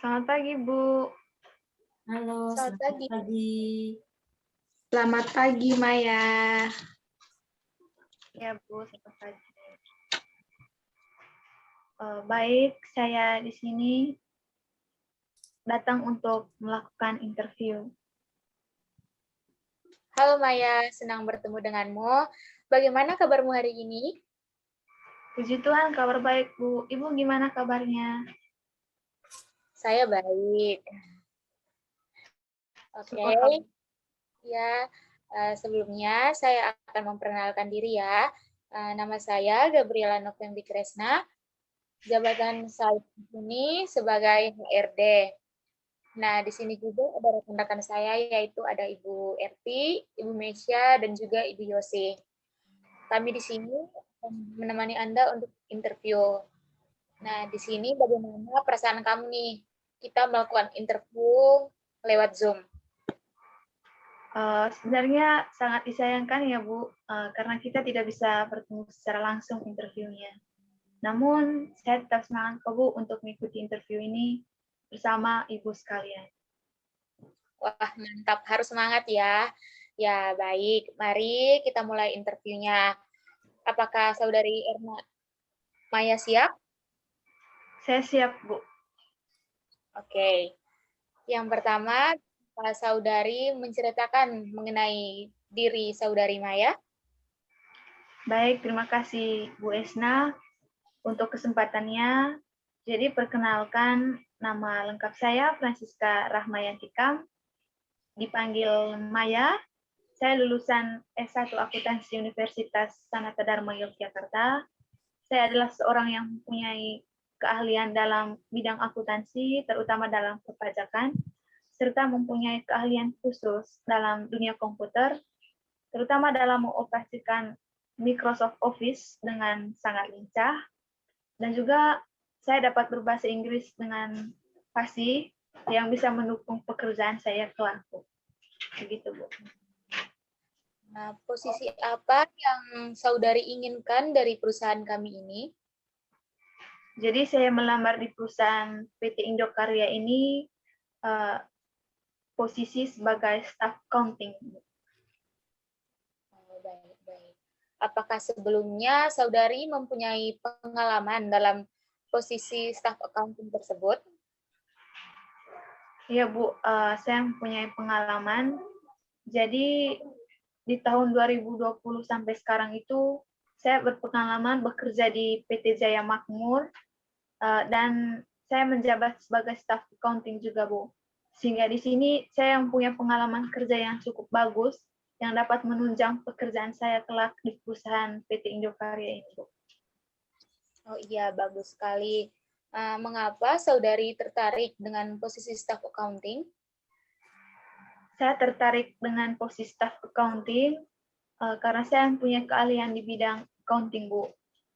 Selamat pagi, Bu. Halo, Selamat selamat pagi. pagi. Selamat pagi, Maya. Ya, Bu, selamat pagi. Baik, saya di sini datang untuk melakukan interview. Halo Maya, senang bertemu denganmu. Bagaimana kabarmu hari ini? Puji Tuhan, kabar baik, Bu. Ibu gimana kabarnya? Saya baik. Oke, Syukur. ya. Sebelumnya saya akan memperkenalkan diri ya. Nama saya Gabriela Novembi Kresna. Jabatan saya di sini sebagai HRD. Nah, di sini juga ada rekan-rekan saya, yaitu ada Ibu Erti, Ibu Mesya, dan juga Ibu Yosi. Kami di sini akan menemani Anda untuk interview. Nah, di sini bagaimana perasaan kamu nih? Kita melakukan interview lewat Zoom. Sebenarnya sangat disayangkan ya, Bu, karena kita tidak bisa bertemu secara langsung interviewnya. Namun, saya tetap semangat kok, Bu, untuk mengikuti interview ini bersama Ibu sekalian. Wah, mantap. Harus semangat ya. Ya, baik. Mari kita mulai interviewnya. Apakah Saudari Erna Maya siap? Saya siap, Bu. Oke. Yang pertama, Pak Saudari menceritakan mengenai diri Saudari Maya. Baik, terima kasih Bu Esna untuk kesempatannya. Jadi perkenalkan, nama lengkap saya Francisca Rahmayantikam, dipanggil Maya. Saya lulusan S1 Akuntansi Universitas Sanata Dharma Yogyakarta. Saya adalah seorang yang mempunyai keahlian dalam bidang akuntansi, terutama dalam perpajakan, serta mempunyai keahlian khusus dalam dunia komputer, terutama dalam mengoperasikan Microsoft Office dengan sangat lincah, dan juga saya dapat berbahasa Inggris dengan fasih yang bisa mendukung pekerjaan saya kelak. Begitu, Bu. Nah, posisi apa yang Saudari inginkan dari perusahaan kami ini? Jadi saya melamar di perusahaan PT Indokarya ini posisi sebagai staff accounting. Baik. Apakah sebelumnya Saudari mempunyai pengalaman dalam posisi staff accounting tersebut? Iya, Bu, saya mempunyai pengalaman. Jadi di tahun 2020 sampai sekarang itu saya berpengalaman bekerja di PT Jaya Makmur dan saya menjabat sebagai staff accounting juga, Bu. Sehingga di sini saya mempunyai pengalaman kerja yang cukup bagus yang dapat menunjang pekerjaan saya kelak di perusahaan PT Indokarya ini, Bu. Oh iya, bagus sekali. Mengapa Saudari tertarik dengan posisi staff accounting? Saya tertarik dengan posisi staff accounting karena saya punya keahlian di bidang accounting, Bu.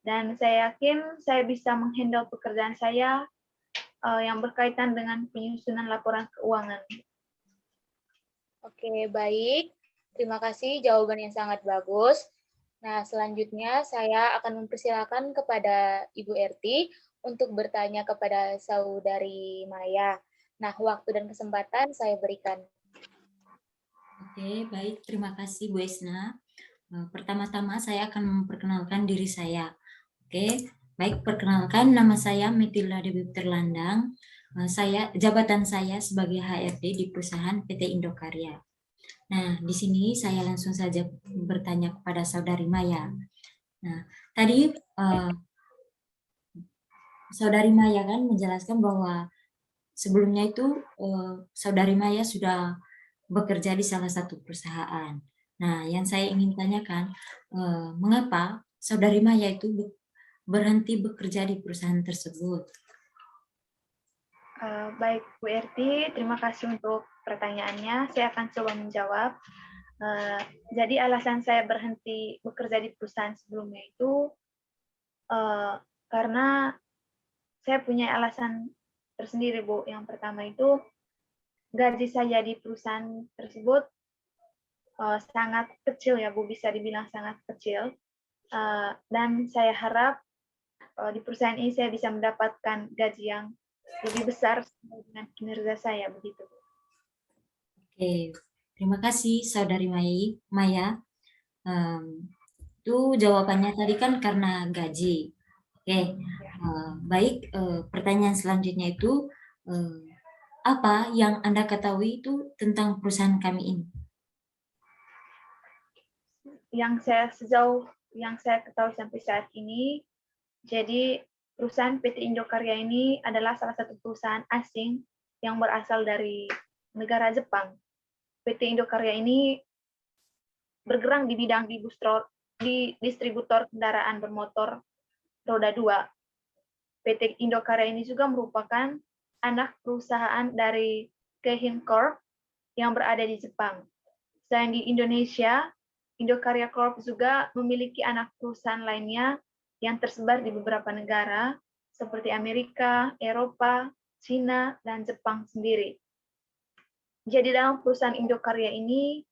Dan saya yakin saya bisa menghandle pekerjaan saya yang berkaitan dengan penyusunan laporan keuangan. Oke, baik. Terima kasih jawaban yang sangat bagus. Nah, selanjutnya saya akan mempersilakan kepada Ibu Erti untuk bertanya kepada Saudari Maya. Nah, waktu dan kesempatan saya berikan. Oke, baik. Terima kasih Bu Esna. Pertama-tama saya akan memperkenalkan diri saya. Oke, baik. Perkenalkan, nama saya Metilda Dewi Terlandang. Jabatan saya sebagai HRD di perusahaan PT Indokarya. Nah, di sini saya langsung saja bertanya kepada Saudari Maya. Nah, tadi Saudari Maya kan menjelaskan bahwa sebelumnya itu Saudari Maya sudah bekerja di salah satu perusahaan. Nah, yang saya ingin tanyakan, mengapa Saudari Maya itu berhenti bekerja di perusahaan tersebut? Baik, Bu Erti, terima kasih untuk pertanyaannya. Saya akan coba menjawab. Jadi alasan saya berhenti bekerja di perusahaan sebelumnya itu karena saya punya alasan tersendiri, Bu. Yang pertama itu gaji saya di perusahaan tersebut sangat kecil ya, Bu, bisa dibilang sangat kecil. Dan saya harap di perusahaan ini saya bisa mendapatkan gaji yang lebih besar dengan kinerja saya begitu. Oke, terima kasih Saudari Maya. Itu jawabannya tadi kan karena gaji. Oke, baik. Pertanyaan selanjutnya itu apa yang Anda ketahui itu tentang perusahaan kami ini? Sejauh yang saya ketahui sampai saat ini, jadi perusahaan PT Indokarya ini adalah salah satu perusahaan asing yang berasal dari negara Jepang. PT Indokarya ini bergerak di bidang distributor kendaraan bermotor roda 2. PT Indokarya ini juga merupakan anak perusahaan dari Keihin Corp yang berada di Jepang. Selain di Indonesia, Indokarya Corp juga memiliki anak perusahaan lainnya yang tersebar di beberapa negara seperti Amerika, Eropa, Cina, dan Jepang sendiri. Jadi dalam perusahaan Indokarya ini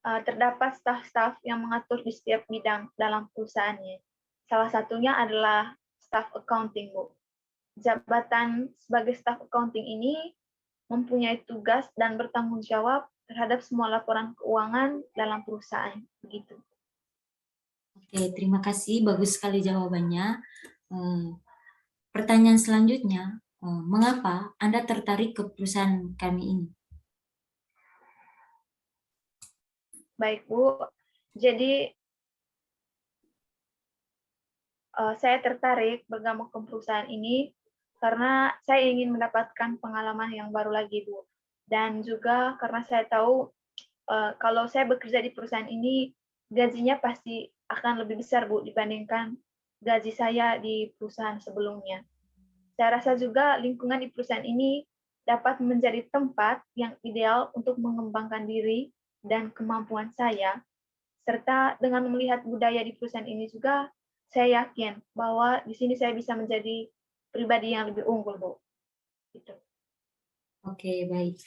terdapat staf-staf yang mengatur di setiap bidang dalam perusahaannya. Salah satunya adalah staf accounting, Bu. Jabatan sebagai staf accounting ini mempunyai tugas dan bertanggung jawab terhadap semua laporan keuangan dalam perusahaan. Begitu. Oke, terima kasih. Bagus sekali jawabannya. Pertanyaan selanjutnya, mengapa Anda tertarik ke perusahaan kami ini? Baik, Bu. Jadi, saya tertarik bergabung ke perusahaan ini karena saya ingin mendapatkan pengalaman yang baru lagi, Bu. Dan juga karena saya tahu kalau saya bekerja di perusahaan ini, gajinya pasti akan lebih besar, Bu, dibandingkan gaji saya di perusahaan sebelumnya. Saya rasa juga lingkungan di perusahaan ini dapat menjadi tempat yang ideal untuk mengembangkan diri dan kemampuan saya, serta dengan melihat budaya di perusahaan ini juga, saya yakin bahwa di sini saya bisa menjadi pribadi yang lebih unggul, Bu. Gitu. Oke, baik.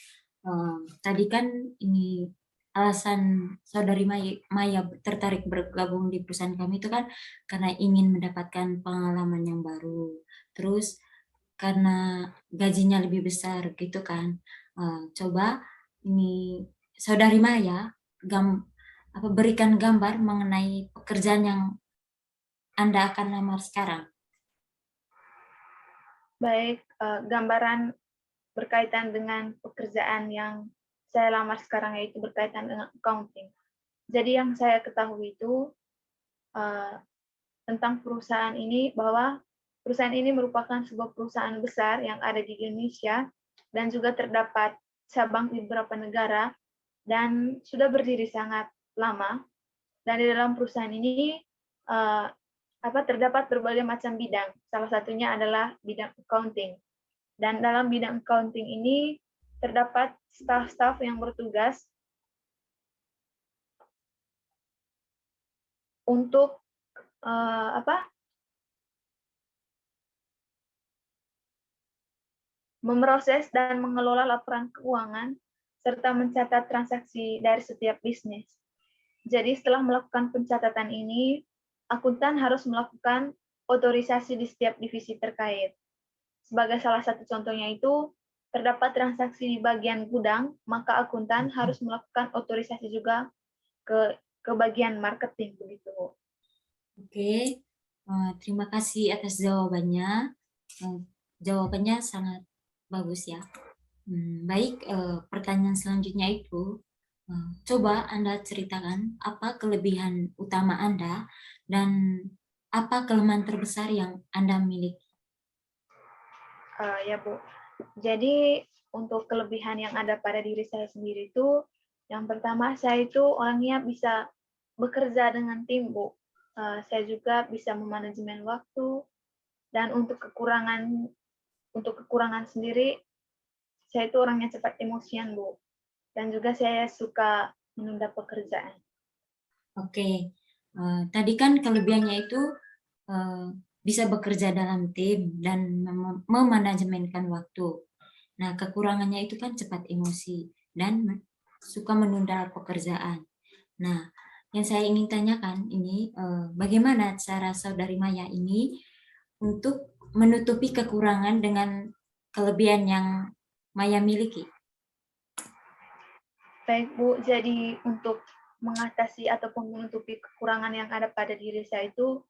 Tadi kan ini alasan Saudari Maya tertarik bergabung di perusahaan kami itu kan karena ingin mendapatkan pengalaman yang baru. Terus karena gajinya lebih besar gitu kan. Coba ini Saudari Maya berikan gambar mengenai pekerjaan yang Anda akan lamar sekarang. Baik, gambaran berkaitan dengan pekerjaan yang saya lamar sekarang yaitu berkaitan dengan accounting. Jadi yang saya ketahui itu tentang perusahaan ini bahwa perusahaan ini merupakan sebuah perusahaan besar yang ada di Indonesia dan juga terdapat cabang di beberapa negara dan sudah berdiri sangat lama. Dan di dalam perusahaan ini terdapat berbagai macam bidang. Salah satunya adalah bidang accounting. Dan dalam bidang accounting ini terdapat staf-staf yang bertugas untuk memproses dan mengelola laporan keuangan serta mencatat transaksi dari setiap bisnis. Jadi setelah melakukan pencatatan ini, akuntan harus melakukan otorisasi di setiap divisi terkait. Sebagai salah satu contohnya itu, terdapat transaksi di bagian gudang, maka akuntan harus melakukan otorisasi juga ke bagian marketing begitu. Oke, terima kasih atas jawabannya. Jawabannya sangat bagus ya. Baik, pertanyaan selanjutnya itu, coba Anda ceritakan apa kelebihan utama Anda dan apa kelemahan terbesar yang Anda miliki. Ya, Bu. Jadi untuk kelebihan yang ada pada diri saya sendiri itu, yang pertama saya itu orangnya bisa bekerja dengan tim, Bu. Saya juga bisa memanajemen waktu, dan untuk kekurangan sendiri, saya itu orangnya cepat emosian, Bu. Dan juga saya suka menunda pekerjaan. Oke, tadi kan kelebihannya itu bisa bekerja dalam tim dan memanajemenkan waktu. Nah, kekurangannya itu kan cepat emosi dan suka menunda pekerjaan. Nah, yang saya ingin tanyakan ini, bagaimana cara Saudari Maya ini untuk menutupi kekurangan dengan kelebihan yang Maya miliki? Baik Bu, jadi untuk mengatasi ataupun menutupi kekurangan yang ada pada diri saya itu,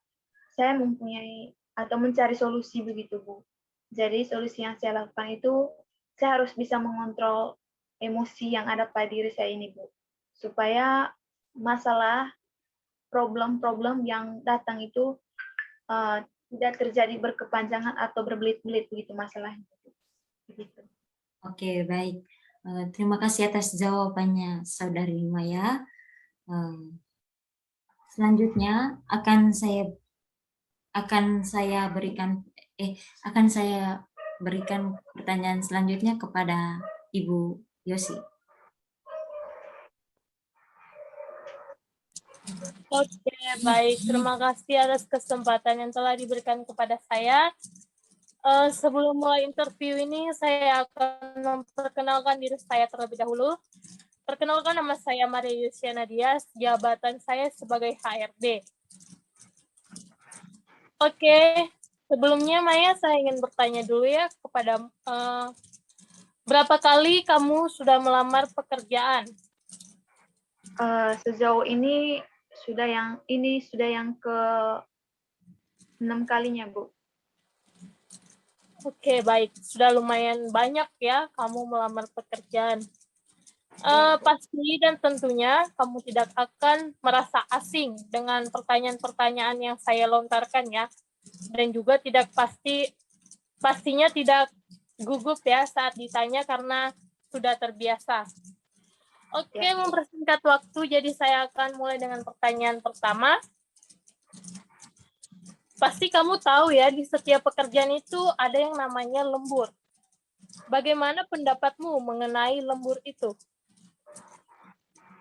saya mempunyai atau mencari solusi begitu Bu. Jadi solusi yang saya lakukan itu, saya harus bisa mengontrol emosi yang ada pada diri saya ini Bu. Supaya masalah problem-problem yang datang itu tidak terjadi berkepanjangan atau berbelit-belit begitu masalahnya. Begitu. Oke, baik. Terima kasih atas jawabannya Saudari Maya. Selanjutnya akan saya berikan pertanyaan selanjutnya kepada Ibu Yosi. Oke, baik. Terima kasih atas kesempatan yang telah diberikan kepada saya. Sebelum mulai interview ini, saya akan memperkenalkan diri saya terlebih dahulu. Perkenalkan, nama saya Maria Yusiana Dias, jabatan saya sebagai HRD. Oke, sebelumnya Maya, saya ingin bertanya dulu ya kepada berapa kali kamu sudah melamar pekerjaan? Sejauh ini sudah yang ke-6 kalinya, Bu. Oke, baik. Sudah lumayan banyak ya kamu melamar pekerjaan. Pasti dan tentunya kamu tidak akan merasa asing dengan pertanyaan-pertanyaan yang saya lontarkan ya. Dan juga pastinya tidak gugup ya saat ditanya karena sudah terbiasa. Oke, mempersingkat waktu, jadi saya akan mulai dengan pertanyaan pertama. Pasti kamu tahu ya, di setiap pekerjaan itu ada yang namanya lembur. Bagaimana pendapatmu mengenai lembur itu?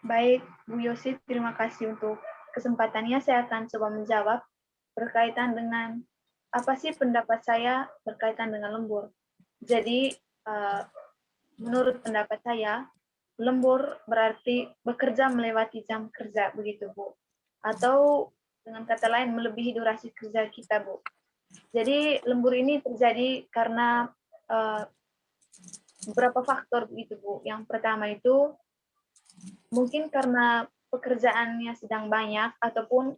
Baik, Bu Yosi, terima kasih untuk kesempatannya. Saya akan coba menjawab berkaitan dengan apa sih pendapat saya berkaitan dengan lembur. Jadi, menurut pendapat saya, lembur berarti bekerja melewati jam kerja, begitu Bu. Atau dengan kata lain, melebihi durasi kerja kita, Bu. Jadi, lembur ini terjadi karena beberapa faktor, begitu Bu. Yang pertama itu, mungkin karena pekerjaannya sedang banyak, ataupun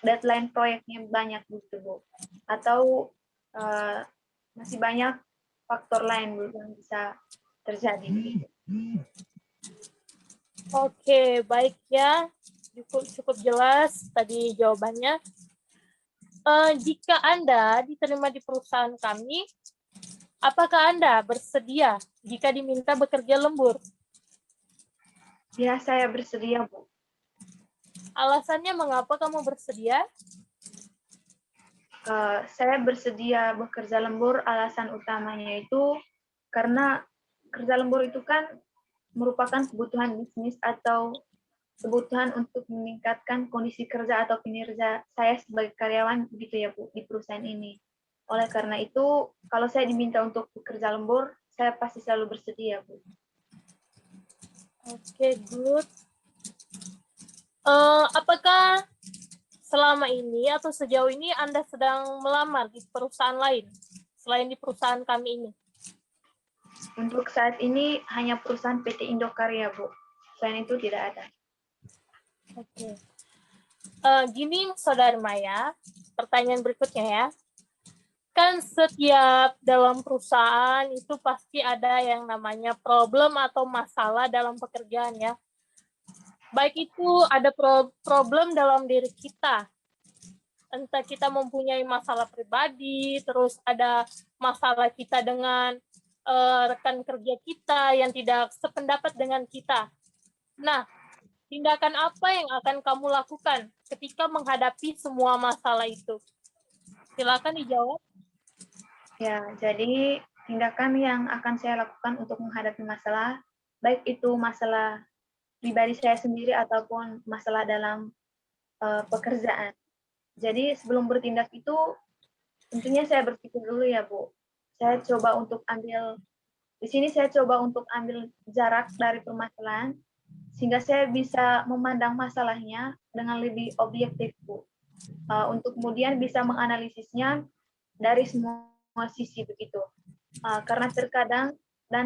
deadline proyeknya banyak, begitu Bu. Atau masih banyak faktor lain Bu, yang bisa terjadi. Begitu. Oke, baik ya. Cukup jelas tadi jawabannya. Jika Anda diterima di perusahaan kami, apakah Anda bersedia jika diminta bekerja lembur? Ya, saya bersedia, Bu. Alasannya mengapa kamu bersedia? Saya bersedia bekerja lembur, alasan utamanya itu karena kerja lembur itu kan merupakan kebutuhan bisnis atau kebutuhan untuk meningkatkan kondisi kerja atau kinerja saya sebagai karyawan, begitu ya Bu, di perusahaan ini. Oleh karena itu, kalau saya diminta untuk bekerja lembur, saya pasti selalu bersedia, Bu. Oke, good. Apakah selama ini atau sejauh ini Anda sedang melamar di perusahaan lain selain di perusahaan kami ini? Untuk saat ini hanya perusahaan PT Indokarya, Bu. Selain itu tidak ada. Oke. Gini, Saudara Maya, pertanyaan berikutnya ya. Kan setiap dalam perusahaan itu pasti ada yang namanya problem atau masalah dalam pekerjaan ya. Baik itu ada problem dalam diri kita. Entah kita mempunyai masalah pribadi, terus ada masalah kita dengan rekan kerja kita yang tidak sependapat dengan kita. Nah, tindakan apa yang akan kamu lakukan ketika menghadapi semua masalah itu? Silakan dijawab. Ya, jadi tindakan yang akan saya lakukan untuk menghadapi masalah, baik itu masalah pribadi saya sendiri ataupun masalah dalam pekerjaan. Jadi sebelum bertindak itu, tentunya saya berpikir dulu ya Bu. Saya coba untuk ambil jarak dari permasalahan, sehingga saya bisa memandang masalahnya dengan lebih objektif Bu. Untuk kemudian bisa menganalisisnya dari semua sisi begitu. karena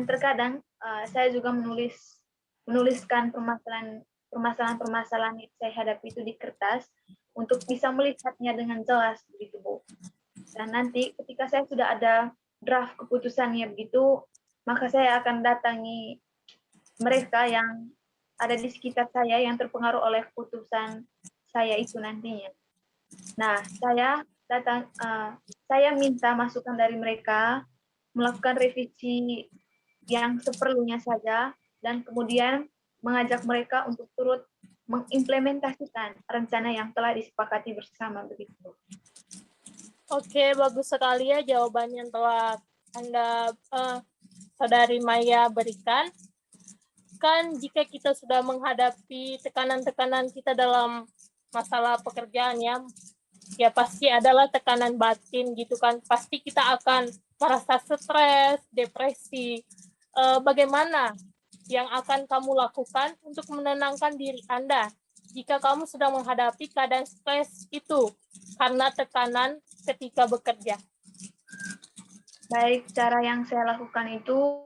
terkadang saya juga menuliskan permasalahan-permasalahan yang saya hadapi itu di kertas untuk bisa melihatnya dengan jelas begitu Bu. Dan nanti ketika saya sudah ada draft keputusannya begitu, maka saya akan datangi mereka yang ada di sekitar saya yang terpengaruh oleh keputusan saya itu nantinya. Nah, saya minta masukan dari mereka, melakukan revisi yang seperlunya saja, dan kemudian mengajak mereka untuk turut mengimplementasikan rencana yang telah disepakati bersama begitu. Oke, bagus sekali ya jawaban yang telah Anda, Saudari Maya berikan. Kan jika kita sudah menghadapi tekanan-tekanan kita dalam masalah pekerjaan ya pasti adalah tekanan batin gitu kan. Pasti kita akan merasa stres, depresi. Bagaimana yang akan kamu lakukan untuk menenangkan diri Anda jika kamu sedang menghadapi keadaan stres itu karena tekanan ketika bekerja? Baik, cara yang saya lakukan itu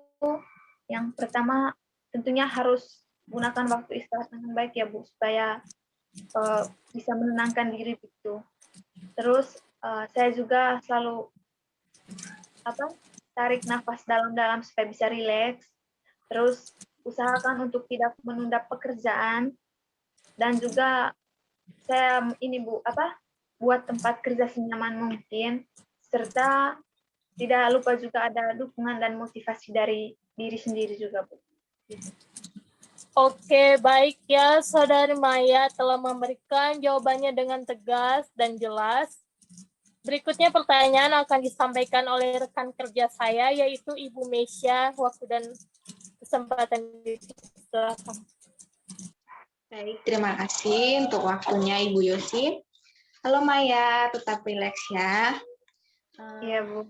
yang pertama tentunya harus gunakan waktu istirahat dengan baik ya Bu, supaya bisa menenangkan diri gitu. Terus saya juga selalu tarik nafas dalam-dalam supaya bisa rileks. Terus usahakan untuk tidak menunda pekerjaan, dan juga saya buat tempat kerja senyaman mungkin, serta tidak lupa juga ada dukungan dan motivasi dari diri sendiri juga Bu. Oke, baik ya, Saudari Maya telah memberikan jawabannya dengan tegas dan jelas. Berikutnya pertanyaan akan disampaikan oleh rekan kerja saya, yaitu Ibu Mesya. Waktu dan kesempatan silakan. Baik, terima kasih untuk waktunya Ibu Yosi. Halo Maya, tetap rileks ya. Iya Bu.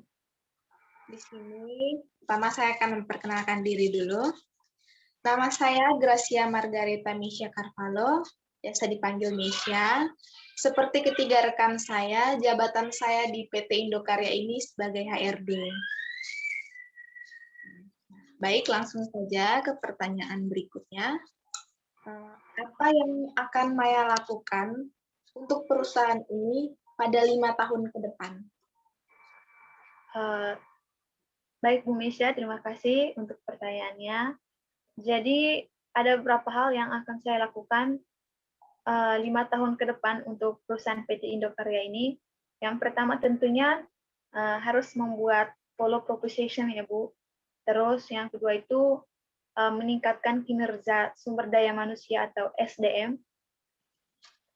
Di sini, pertama saya akan memperkenalkan diri dulu. Nama saya Gracia Margareta Misha Carvalho, biasa dipanggil Misha. Seperti ketiga rekan saya, jabatan saya di PT Indokarya ini sebagai HRD. Baik, langsung saja ke pertanyaan berikutnya. Apa yang akan Maya lakukan untuk perusahaan ini pada 5 tahun ke depan? Baik Bu Misha, terima kasih untuk pertanyaannya. Jadi ada beberapa hal yang akan saya lakukan 5 tahun ke depan untuk perusahaan PT Indokarya ini. Yang pertama tentunya harus membuat follow proposition ya Bu. Terus yang kedua itu meningkatkan kinerja sumber daya manusia atau SDM.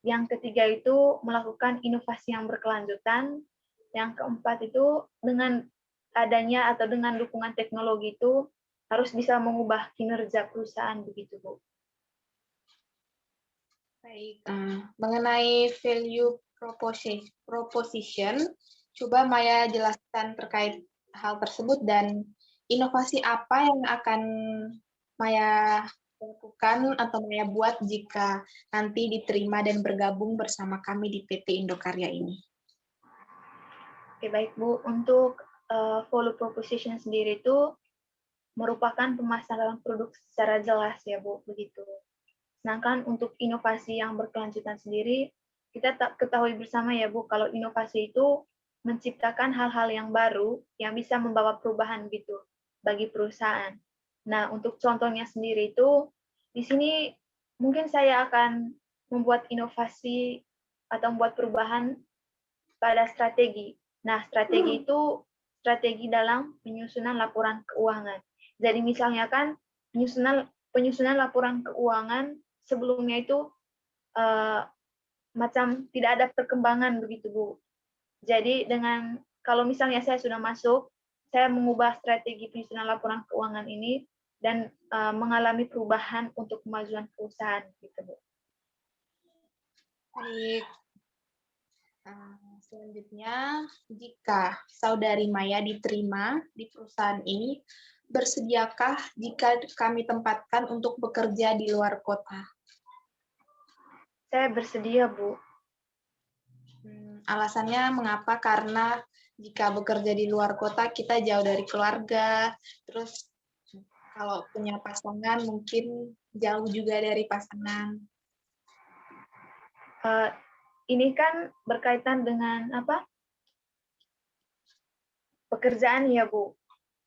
Yang ketiga itu melakukan inovasi yang berkelanjutan. Yang keempat itu dengan adanya atau dengan dukungan teknologi itu harus bisa mengubah kinerja perusahaan begitu Bu. Baik, mengenai value proposition, coba Maya jelaskan terkait hal tersebut dan inovasi apa yang akan Maya lakukan atau Maya buat jika nanti diterima dan bergabung bersama kami di PT Indokarya ini. Oke, baik Bu. Untuk value proposition sendiri itu merupakan pemasaran produk secara jelas ya Bu, begitu. Sedangkan untuk inovasi yang berkelanjutan sendiri, kita tak ketahui bersama ya Bu, kalau inovasi itu menciptakan hal-hal yang baru yang bisa membawa perubahan gitu bagi perusahaan. Nah, untuk contohnya sendiri itu, di sini mungkin saya akan membuat inovasi atau membuat perubahan pada strategi. Nah, strategi itu strategi dalam penyusunan laporan keuangan. Jadi misalnya kan penyusunan laporan keuangan sebelumnya itu macam tidak ada perkembangan begitu Bu. Jadi kalau misalnya saya sudah masuk, saya mengubah strategi penyusunan laporan keuangan ini dan mengalami perubahan untuk kemajuan perusahaan gitu Bu. Baik. Selanjutnya, jika Saudari Maya diterima di perusahaan ini, bersediakah jika kami tempatkan untuk bekerja di luar kota? Saya bersedia, Bu. Alasannya mengapa? Karena jika bekerja di luar kota kita jauh dari keluarga, terus kalau punya pasangan mungkin jauh juga dari pasangan. Ini kan berkaitan dengan pekerjaan ya Bu.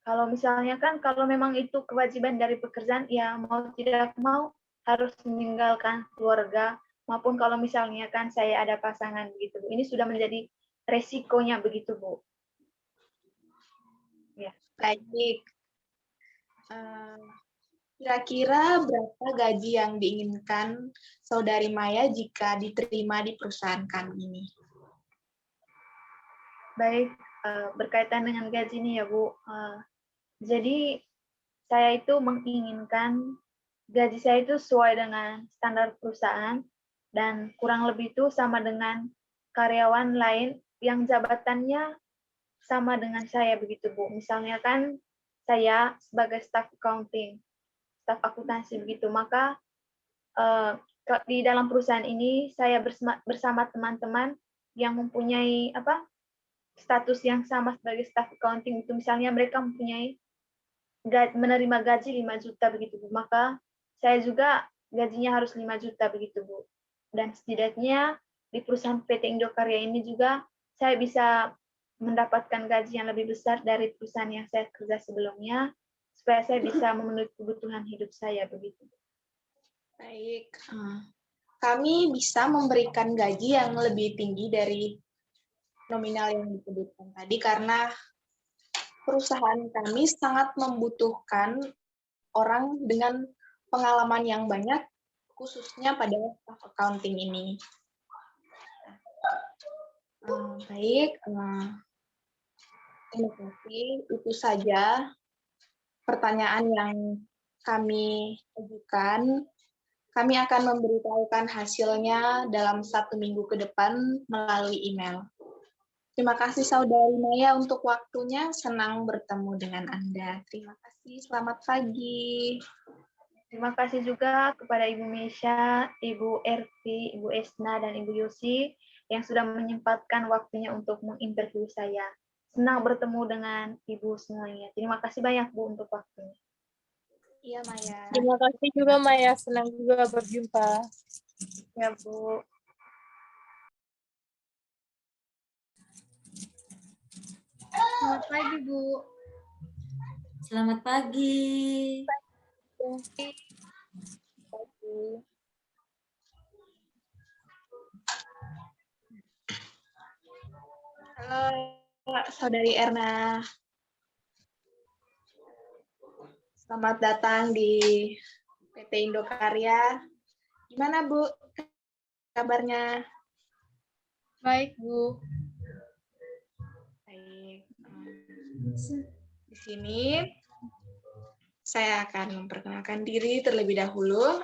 Kalau misalnya kan kalau memang itu kewajiban dari pekerjaan, ya mau tidak mau harus meninggalkan keluarga, maupun kalau misalnya kan saya ada pasangan begitu Bu. Ini sudah menjadi resikonya begitu Bu. Ya. Baik. Kira-kira berapa gaji yang diinginkan Saudari Maya jika diterima di perusahaan kami ini? Baik, berkaitan dengan gaji ini ya Bu. Jadi saya itu menginginkan gaji saya itu sesuai dengan standar perusahaan dan kurang lebih itu sama dengan karyawan lain yang jabatannya sama dengan saya begitu Bu. Misalnya kan saya sebagai staf accounting, staf akuntansi begitu, maka di dalam perusahaan ini saya bersama teman-teman yang mempunyai status yang sama sebagai staf accounting itu, misalnya mereka mempunyai menerima gaji 5 juta begitu Bu, maka saya juga gajinya harus 5 juta begitu Bu. Dan setidaknya di perusahaan PT Indokarya ini juga saya bisa mendapatkan gaji yang lebih besar dari perusahaan yang saya kerja sebelumnya, supaya saya bisa memenuhi kebutuhan hidup saya begitu. Baik, kami bisa memberikan gaji yang lebih tinggi dari nominal yang disebutkan tadi karena perusahaan kami sangat membutuhkan orang dengan pengalaman yang banyak, khususnya pada staff accounting ini. Baik, terima kasih. Itu saja pertanyaan yang kami ajukan. Kami akan memberitahukan hasilnya dalam 1 minggu ke depan melalui email. Terima kasih Saudari Maya untuk waktunya. Senang bertemu dengan Anda. Terima kasih. Selamat pagi. Terima kasih juga kepada Ibu Mesha, Ibu Erti, Ibu Esna, dan Ibu Yosi yang sudah menyempatkan waktunya untuk menginterview saya. Senang bertemu dengan Ibu semuanya. Terima kasih banyak Bu untuk waktunya. Iya Maya. Terima kasih juga Maya, senang juga berjumpa. Ya Bu. Selamat pagi Bu. Selamat pagi. Halo Saudari Erna. Selamat datang di PT Indokarya. Gimana Bu kabarnya? Baik, Bu. Baik. Di sini saya akan memperkenalkan diri terlebih dahulu.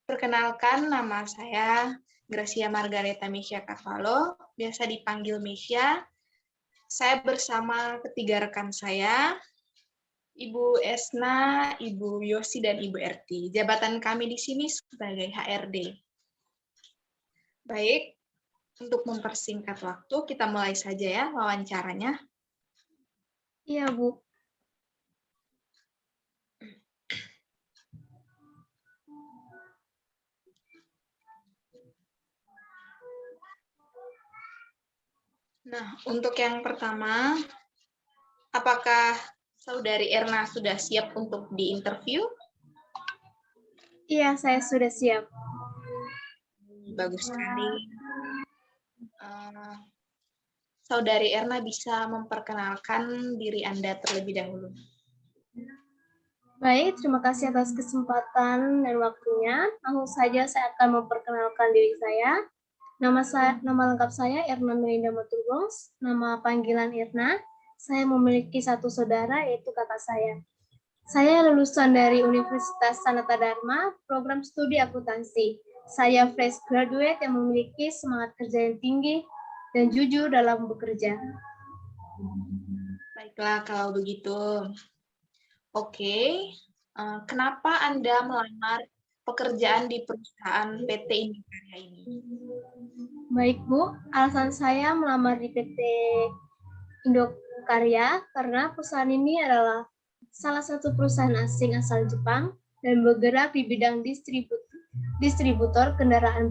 Perkenalkan, nama saya Gracia Margareta Mesha Carvalho, biasa dipanggil Mesha. Saya bersama ketiga rekan saya, Ibu Esna, Ibu Yosi, dan Ibu Erti. Jabatan kami di sini sebagai HRD. Baik, untuk mempersingkat waktu, kita mulai saja ya wawancaranya. Iya, Bu. Nah, untuk yang pertama, apakah Saudari Erna sudah siap untuk diinterview? Iya, saya sudah siap. Bagus sekali. Saudari Erna bisa memperkenalkan diri Anda terlebih dahulu. Baik, terima kasih atas kesempatan dan waktunya. Langsung saja saya akan memperkenalkan diri saya. Nama lengkap saya Erna Melinda Matulbongs, nama panggilan Irna. Saya memiliki satu saudara, yaitu kakak saya. Saya lulusan dari Universitas Sanata Dharma, program studi akuntansi. Saya fresh graduate yang memiliki semangat kerja yang tinggi dan jujur dalam bekerja. Baiklah, kalau begitu. Oke, kenapa Anda melamar pekerjaan di perusahaan PT Indokarya ini? Baik, Bu. Alasan saya melamar di PT Indokarya karena perusahaan ini adalah salah satu perusahaan asing asal Jepang dan bergerak di bidang distributor kendaraan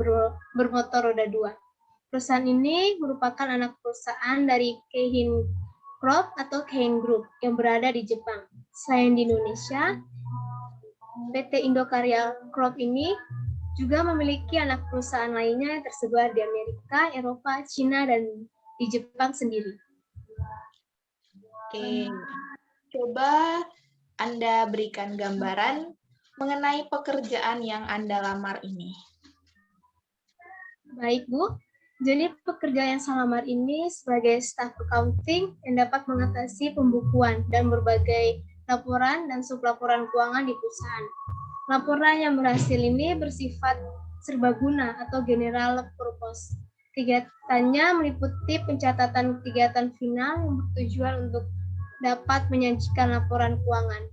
bermotor roda 2. Perusahaan ini merupakan anak perusahaan dari Keihin Crop atau Keihin Group yang berada di Jepang. Selain di Indonesia, PT Indokarya Crop ini juga memiliki anak perusahaan lainnya yang tersebar di Amerika, Eropa, Cina, dan di Jepang sendiri. Oke, coba Anda berikan gambaran mengenai pekerjaan yang Anda lamar ini. Baik, Bu. Jadi pekerjaan yang saya lamar ini sebagai staf accounting yang dapat mengatasi pembukuan dan berbagai laporan dan sublaporan keuangan di perusahaan. Laporan yang berhasil ini bersifat serbaguna atau general purpose. Kegiatannya meliputi pencatatan kegiatan final yang bertujuan untuk dapat menyajikan laporan keuangan.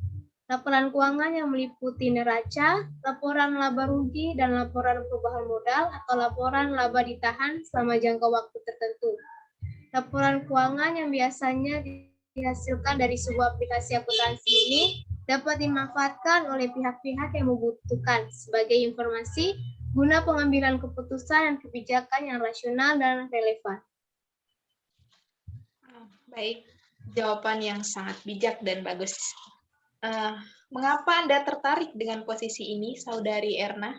Laporan keuangan yang meliputi neraca, laporan laba rugi, dan laporan perubahan modal atau laporan laba ditahan selama jangka waktu tertentu. Laporan keuangan yang biasanya dihasilkan dari sebuah aplikasi akuntansi ini dapat dimanfaatkan oleh pihak-pihak yang membutuhkan sebagai informasi guna pengambilan keputusan dan kebijakan yang rasional dan relevan. Baik, jawaban yang sangat bijak dan bagus. Mengapa Anda tertarik dengan posisi ini, Saudari Erna?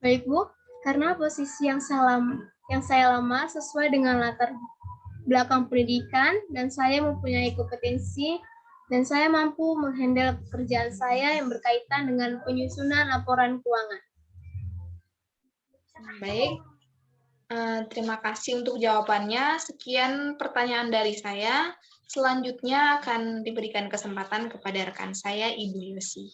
Baik, Bu. Karena posisi yang saya lamar sesuai dengan latar belakang pendidikan dan saya mempunyai kompetensi dan saya mampu menghandle pekerjaan saya yang berkaitan dengan penyusunan laporan keuangan. Baik, terima kasih untuk jawabannya. Sekian pertanyaan dari saya. Selanjutnya akan diberikan kesempatan kepada rekan saya, Ibu Yosi.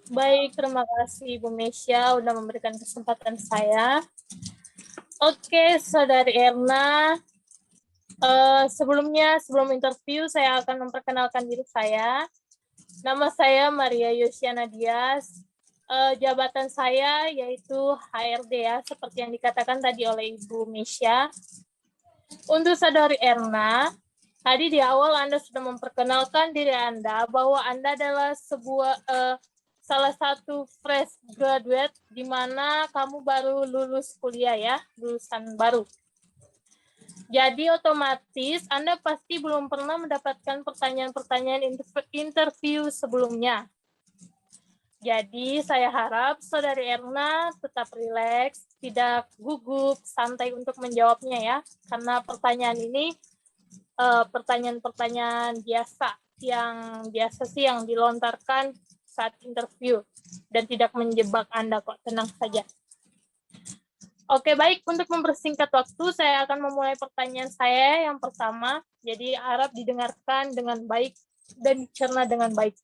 Baik, terima kasih Ibu Mesya sudah memberikan kesempatan saya. Oke, Saudari Erna. Sebelum interview, saya akan memperkenalkan diri saya. Nama saya Maria Yosiana Dias. Jabatan saya yaitu HRD ya, seperti yang dikatakan tadi oleh Ibu Mesya. Untuk Saudari Erna, tadi di awal Anda sudah memperkenalkan diri Anda bahwa Anda adalah salah satu fresh graduate di mana kamu baru lulus kuliah ya, lulusan baru. Jadi otomatis Anda pasti belum pernah mendapatkan pertanyaan-pertanyaan interview sebelumnya. Jadi saya harap Saudari Erna tetap rileks, tidak gugup, santai untuk menjawabnya ya. Karena pertanyaan ini pertanyaan-pertanyaan biasa yang dilontarkan saat interview dan tidak menjebak Anda kok, tenang saja. Oke, baik. Untuk mempersingkat waktu, saya akan memulai pertanyaan saya yang pertama. Jadi, harap didengarkan dengan baik dan dicerna dengan baik.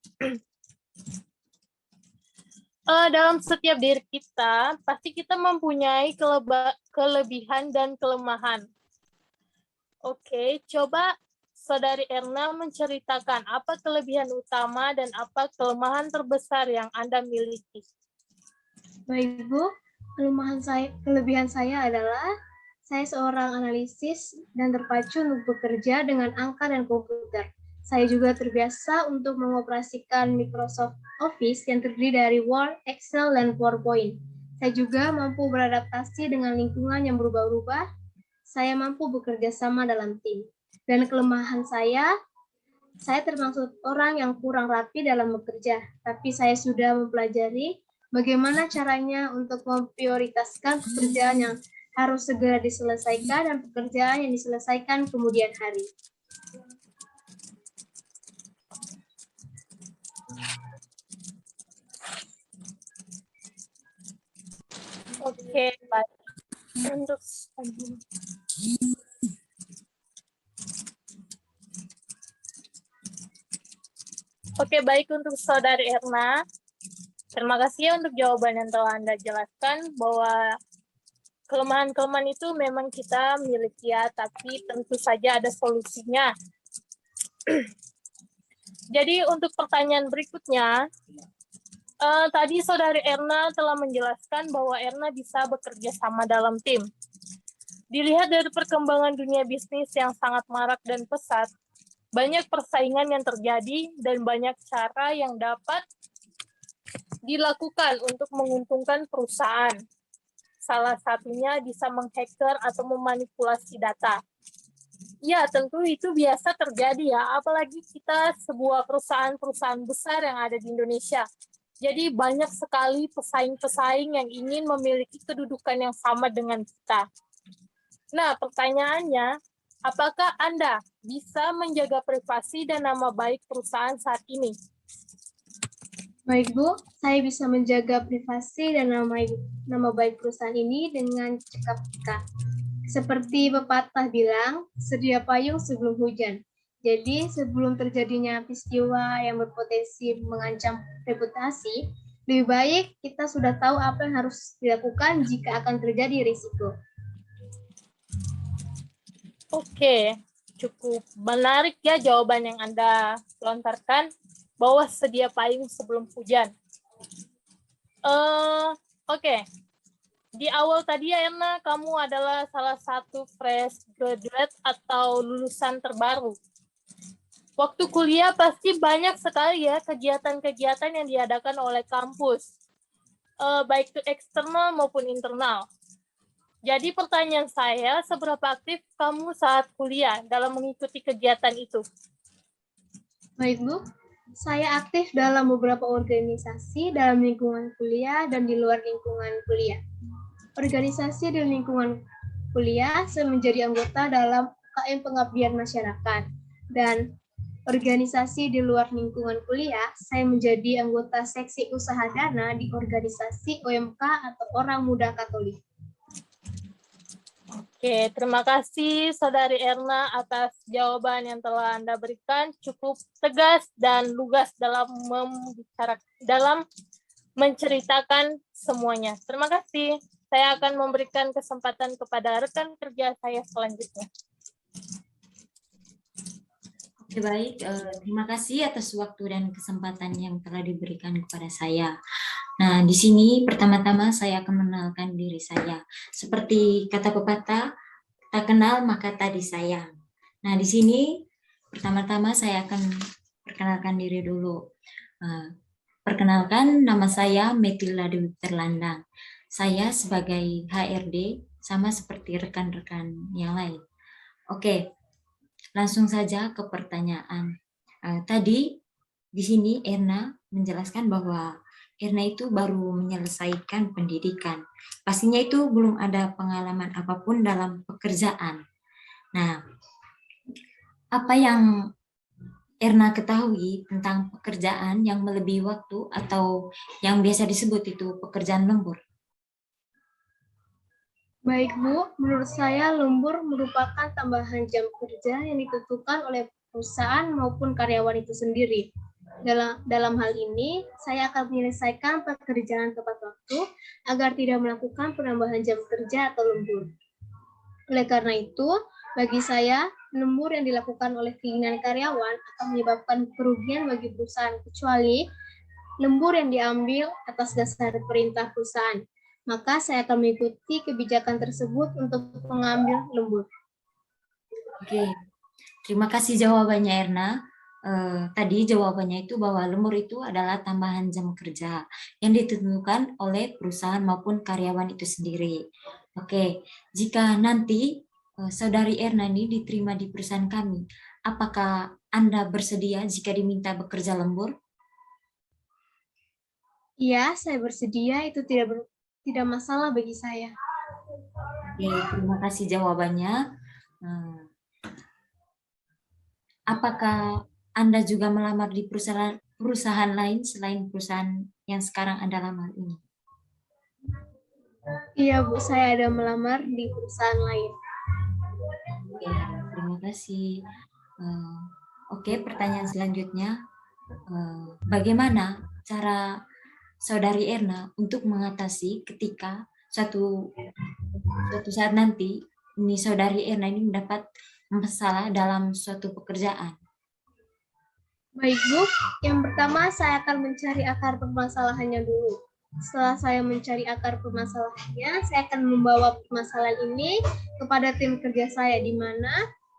Dalam setiap diri kita, pasti kita mempunyai kelebihan dan kelemahan. Oke, coba Saudari Erna menceritakan apa kelebihan utama dan apa kelemahan terbesar yang Anda miliki. Baik, Bu. Kelebihan saya adalah saya seorang analisis dan terpacu untuk bekerja dengan angka dan komputer. Saya juga terbiasa untuk mengoperasikan Microsoft Office yang terdiri dari Word, Excel, dan PowerPoint. Saya juga mampu beradaptasi dengan lingkungan yang berubah-ubah. Saya mampu bekerja sama dalam tim. Dan kelemahan saya termasuk orang yang kurang rapi dalam bekerja, tapi saya sudah mempelajari bagaimana caranya untuk memprioritaskan pekerjaan yang harus segera diselesaikan dan pekerjaan yang diselesaikan kemudian hari. Oke, baik. Oke, baik untuk Saudari Erna. Terima kasih ya untuk jawaban yang telah Anda jelaskan bahwa kelemahan-kelemahan itu memang kita miliki ya, tapi tentu saja ada solusinya. Jadi untuk pertanyaan berikutnya, tadi Saudari Erna telah menjelaskan bahwa Erna bisa bekerja sama dalam tim. Dilihat dari perkembangan dunia bisnis yang sangat marak dan pesat, banyak persaingan yang terjadi dan banyak cara yang dapat dilakukan untuk menguntungkan perusahaan. Salah satunya bisa menghacker atau memanipulasi data. Ya, tentu itu biasa terjadi ya, apalagi kita sebuah perusahaan-perusahaan besar yang ada di Indonesia. Jadi banyak sekali pesaing-pesaing yang ingin memiliki kedudukan yang sama dengan kita. Nah, pertanyaannya, apakah Anda bisa menjaga privasi dan nama baik perusahaan saat ini? Baik Bu, saya bisa menjaga privasi dan nama baik perusahaan ini dengan cekap-cekap. Seperti pepatah bilang, sedia payung sebelum hujan. Jadi sebelum terjadinya peristiwa yang berpotensi mengancam reputasi, lebih baik kita sudah tahu apa yang harus dilakukan jika akan terjadi risiko. Oke, cukup menarik ya jawaban yang Anda lontarkan, bahwa sedia payung sebelum hujan. Oke. Di awal tadi ya Erna, kamu adalah salah satu fresh graduate atau lulusan terbaru. Waktu kuliah pasti banyak sekali ya kegiatan-kegiatan yang diadakan oleh kampus, baik itu eksternal maupun internal. Jadi pertanyaan saya, seberapa aktif kamu saat kuliah dalam mengikuti kegiatan itu? Baik Bu, saya aktif dalam beberapa organisasi dalam lingkungan kuliah dan di luar lingkungan kuliah. Organisasi di lingkungan kuliah, saya menjadi anggota dalam UKM Pengabdian Masyarakat. Dan organisasi di luar lingkungan kuliah, saya menjadi anggota seksi usaha dana di organisasi OMK atau Orang Muda Katolik. Oke, terima kasih Saudari Erna atas jawaban yang telah Anda berikan, cukup tegas dan lugas dalam menceritakan semuanya. Terima kasih. Saya akan memberikan kesempatan kepada rekan kerja saya selanjutnya. Oke, baik. Terima kasih atas waktu dan kesempatan yang telah diberikan kepada saya. Nah, di sini pertama-tama saya akan mengenalkan diri saya. Seperti kata pepatah, tak kenal maka tak disayang. Nah, di sini pertama-tama saya akan perkenalkan diri dulu. Perkenalkan, nama saya Matilda Dewi Terlandang. Saya sebagai HRD sama seperti rekan-rekan yang lain. Oke, langsung saja ke pertanyaan. Tadi di sini Erna menjelaskan bahwa Erna itu baru menyelesaikan pendidikan. Pastinya itu belum ada pengalaman apapun dalam pekerjaan. Nah, apa yang Erna ketahui tentang pekerjaan yang melebihi waktu atau yang biasa disebut itu pekerjaan lembur? Baik Bu, menurut saya lembur merupakan tambahan jam kerja yang ditentukan oleh perusahaan maupun karyawan itu sendiri. Dalam hal ini, saya akan menyelesaikan pekerjaan tepat waktu agar tidak melakukan penambahan jam kerja atau lembur. Oleh karena itu, bagi saya, lembur yang dilakukan oleh keinginan karyawan akan menyebabkan kerugian bagi perusahaan, kecuali lembur yang diambil atas dasar perintah perusahaan. Maka saya akan mengikuti kebijakan tersebut untuk mengambil lembur. Oke, terima kasih jawabannya Erna. Tadi jawabannya itu bahwa lembur itu adalah tambahan jam kerja yang ditentukan oleh perusahaan maupun karyawan itu sendiri. Oke, jika nanti Saudari Erna ini diterima di perusahaan kami, apakah Anda bersedia jika diminta bekerja lembur? Iya, saya bersedia, itu tidak masalah bagi saya. Oke, terima kasih jawabannya. Apakah Anda juga melamar di perusahaan lain selain perusahaan yang sekarang Anda lamar ini? Iya Bu, saya ada melamar di perusahaan lain. Oke, terima kasih. Oke, pertanyaan selanjutnya. Bagaimana cara Saudari Erna untuk mengatasi ketika suatu saat nanti ini Saudari Erna ini mendapat masalah dalam suatu pekerjaan? Baik Bu, yang pertama saya akan mencari akar permasalahannya dulu. Setelah saya mencari akar permasalahannya, saya akan membawa permasalahan ini kepada tim kerja saya, di mana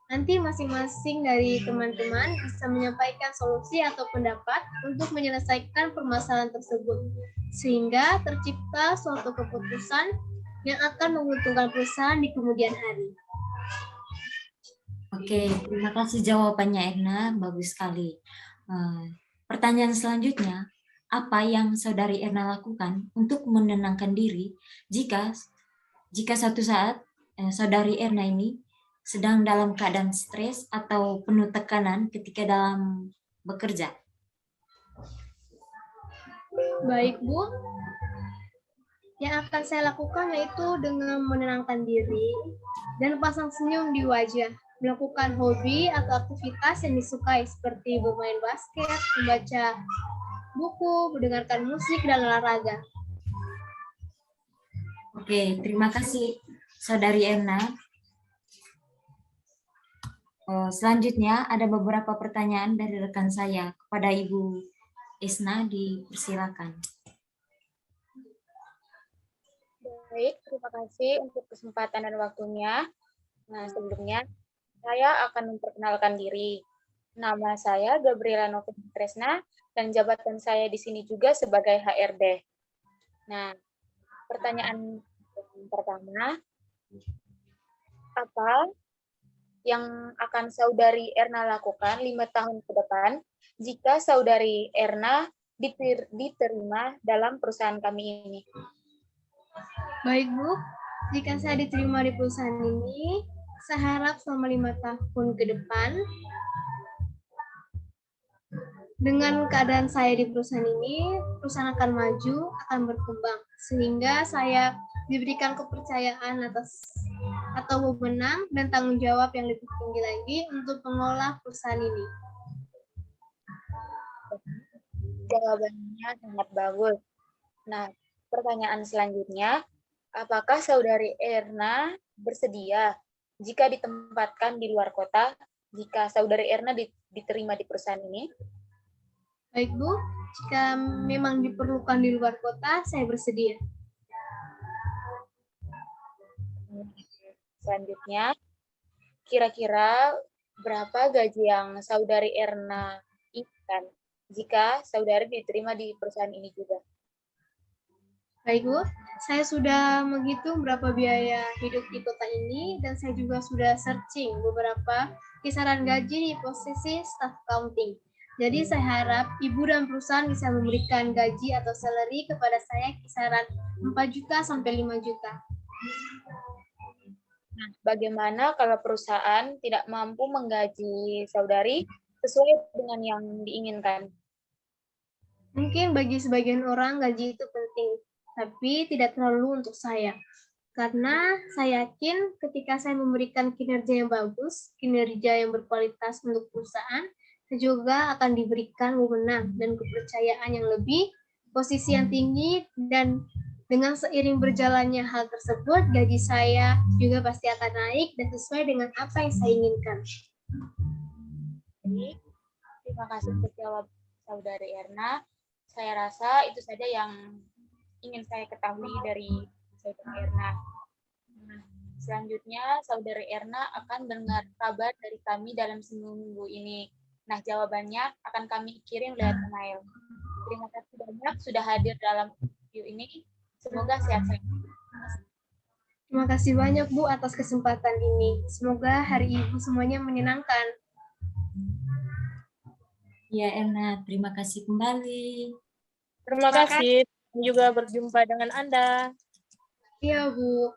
nanti masing-masing dari teman-teman bisa menyampaikan solusi atau pendapat untuk menyelesaikan permasalahan tersebut, sehingga tercipta suatu keputusan yang akan menguntungkan perusahaan di kemudian hari. Oke, terima kasih jawabannya Erna, bagus sekali. Pertanyaan selanjutnya, apa yang saudari Erna lakukan untuk menenangkan diri jika suatu saat saudari Erna ini sedang dalam keadaan stres atau penuh tekanan ketika dalam bekerja? Baik, Bu. Yang akan saya lakukan yaitu dengan menenangkan diri dan pasang senyum di wajah, melakukan hobi atau aktivitas yang disukai seperti bermain basket, membaca buku, mendengarkan musik, dan olahraga. Oke, terima kasih saudari Erna. Selanjutnya ada beberapa pertanyaan dari rekan saya kepada Ibu Esna, dipersilakan. Baik, terima kasih untuk kesempatan dan waktunya. Nah, sebelumnya saya akan memperkenalkan diri. Nama saya Gabriela Novembi Kresna dan jabatan saya di sini juga sebagai HRD. Nah, pertanyaan pertama, apa yang akan saudari Erna lakukan 5 tahun ke depan jika saudari Erna diterima dalam perusahaan kami ini? Baik, Bu. Jika saya diterima di perusahaan ini, saya harap selama 5 tahun ke depan, dengan keadaan saya di perusahaan ini, perusahaan akan maju, akan berkembang, sehingga saya diberikan kepercayaan atau wewenang dan tanggung jawab yang lebih tinggi lagi untuk mengelola perusahaan ini. Jawabannya sangat bagus. Nah, pertanyaan selanjutnya, apakah saudari Erna bersedia jika ditempatkan di luar kota, jika saudari Erna diterima di perusahaan ini? Baik, Bu. Jika memang diperlukan di luar kota, saya bersedia. Selanjutnya, kira-kira berapa gaji yang saudari Erna inginkan jika saudari diterima di perusahaan ini juga? Baik, Bu. Saya sudah menghitung berapa biaya hidup di kota ini, dan saya juga sudah searching beberapa kisaran gaji di posisi staff accounting. Jadi saya harap Ibu dan perusahaan bisa memberikan gaji atau salary kepada saya kisaran 4 juta sampai 5 juta. Nah, bagaimana kalau perusahaan tidak mampu menggaji saudari sesuai dengan yang diinginkan? Mungkin bagi sebagian orang gaji itu penting, tapi tidak terlalu untuk saya. Karena saya yakin ketika saya memberikan kinerja yang bagus, kinerja yang berkualitas untuk perusahaan, saya juga akan diberikan wewenang dan kepercayaan yang lebih, posisi yang tinggi, dan dengan seiring berjalannya hal tersebut, gaji saya juga pasti akan naik dan sesuai dengan apa yang saya inginkan. Jadi, terima kasih untuk jawab saudari Erna. Saya rasa itu saja yang ingin saya ketahui dari saudari Erna. Nah, selanjutnya saudari Erna akan dengar kabar dari kami dalam seminggu ini. Nah, jawabannya akan kami kirim lewat email. Terima kasih banyak sudah hadir dalam video ini. Semoga sehat-sehat. Terima kasih banyak, Bu, atas kesempatan ini. Semoga hari Ibu semuanya menyenangkan. Ya, Erna, terima kasih kembali. Terima kasih juga berjumpa dengan Anda. Iya, Bu.